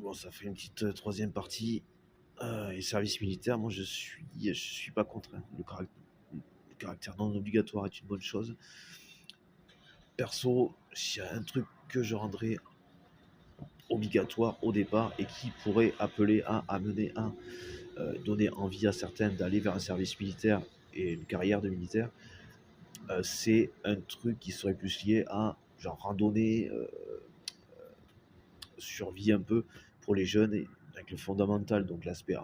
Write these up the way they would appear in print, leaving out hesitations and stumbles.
bon, ça fait une petite troisième partie. Et service militaire, moi je suis pas contre, hein. Le caractère non obligatoire est une bonne chose. Perso, s'il y a un truc que je rendrais obligatoire au départ et qui pourrait appeler à amener à donner envie à certains d'aller vers un service militaire et une carrière de militaire, c'est un truc qui serait plus lié à genre randonnée, survie un peu pour les jeunes, avec le fondamental, donc l'aspect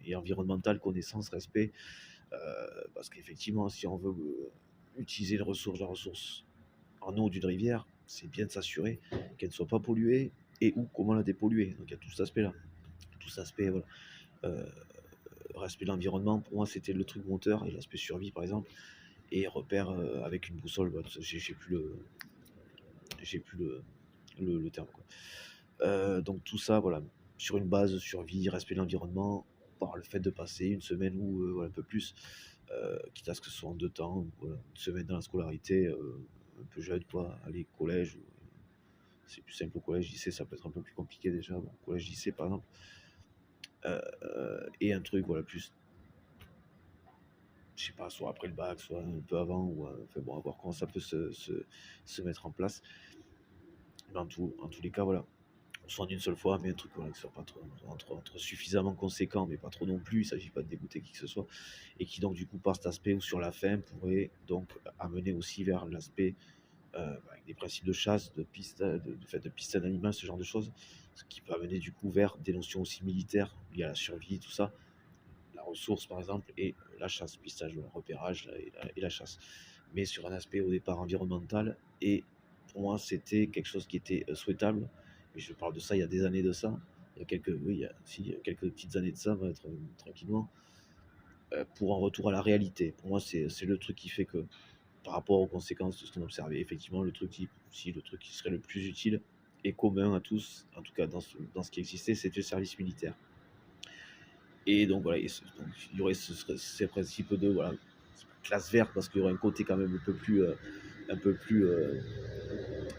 et environnemental, connaissance, respect. Parce qu'effectivement, si on veut utiliser la ressource en eau d'une rivière, c'est bien de s'assurer qu'elle ne soit pas polluée et ou comment la dépolluer. Donc il y a tout cet aspect-là. Tout cet aspect, voilà. Euh, Respect de l'environnement, pour moi, c'était le truc moteur, et l'aspect survie, par exemple, et repère avec une boussole. Voilà, j'ai plus le terme, quoi. Donc tout ça, voilà, sur une base de survie, respect de l'environnement, par le fait de passer une semaine ou voilà, un peu plus, quitte à ce que ce soit en deux temps, voilà, une semaine dans la scolarité, un peu jeune, quoi, aller collège, c'est plus simple au collège, lycée, ça peut être un peu plus compliqué déjà, bon, collège, lycée par exemple, et un truc, voilà, plus, je sais pas, soit après le bac, soit un peu avant, ou enfin bon, à voir comment ça peut se mettre en place. Mais en tous les cas, voilà, soit en une seule fois, mais un truc voilà, qui soit pas trop, entre suffisamment conséquent, mais pas trop non plus, il s'agit pas de dégoûter qui que ce soit, et qui donc du coup par cet aspect ou sur la fin pourrait donc amener aussi vers l'aspect avec des principes de chasse, de piste, de piste d'animal, ce genre de choses, ce qui peut amener du coup vers des notions aussi militaires liées à la survie, tout ça, la ressource par exemple, et la chasse, pistage, le repérage et la chasse. Mais sur un aspect au départ environnemental, et pour moi c'était quelque chose qui était souhaitable, et je parle de ça il y a des années de ça, il y a quelques, oui, il y a quelques petites années de ça, va être tranquillement, pour un retour à la réalité. Pour moi c'est le truc qui fait que, par rapport aux conséquences de ce qu'on observait, effectivement le truc qui serait le plus utile et commun à tous, en tout cas dans ce qui existait, c'était le service militaire. Et donc voilà, donc, il y aurait ces principes de voilà, classe verte, parce qu'il y aurait un côté quand même un peu plus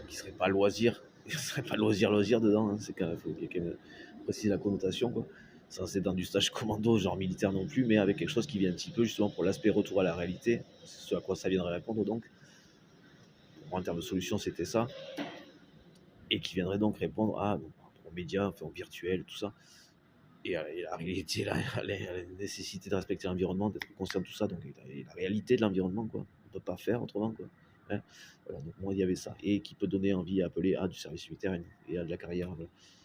qui serait pas loisir, qui serait pas loisir dedans, hein, c'est quand même, faut quand même préciser la connotation, quoi. Ça c'est dans du stage commando, genre militaire non plus, mais avec quelque chose qui vient un petit peu justement pour l'aspect retour à la réalité, c'est ce à quoi ça viendrait répondre donc. Pour moi, en termes de solution, c'était ça, et qui viendrait donc répondre aux médias, enfin, au virtuel, tout ça, et la réalité, la nécessité de respecter l'environnement, d'être conscient de tout ça, donc et la réalité de l'environnement, quoi. On ne peut pas faire autrement, quoi. Hein, voilà, donc moi, il y avait ça, et qui peut donner envie à appeler à du service militaire et à de la carrière, voilà.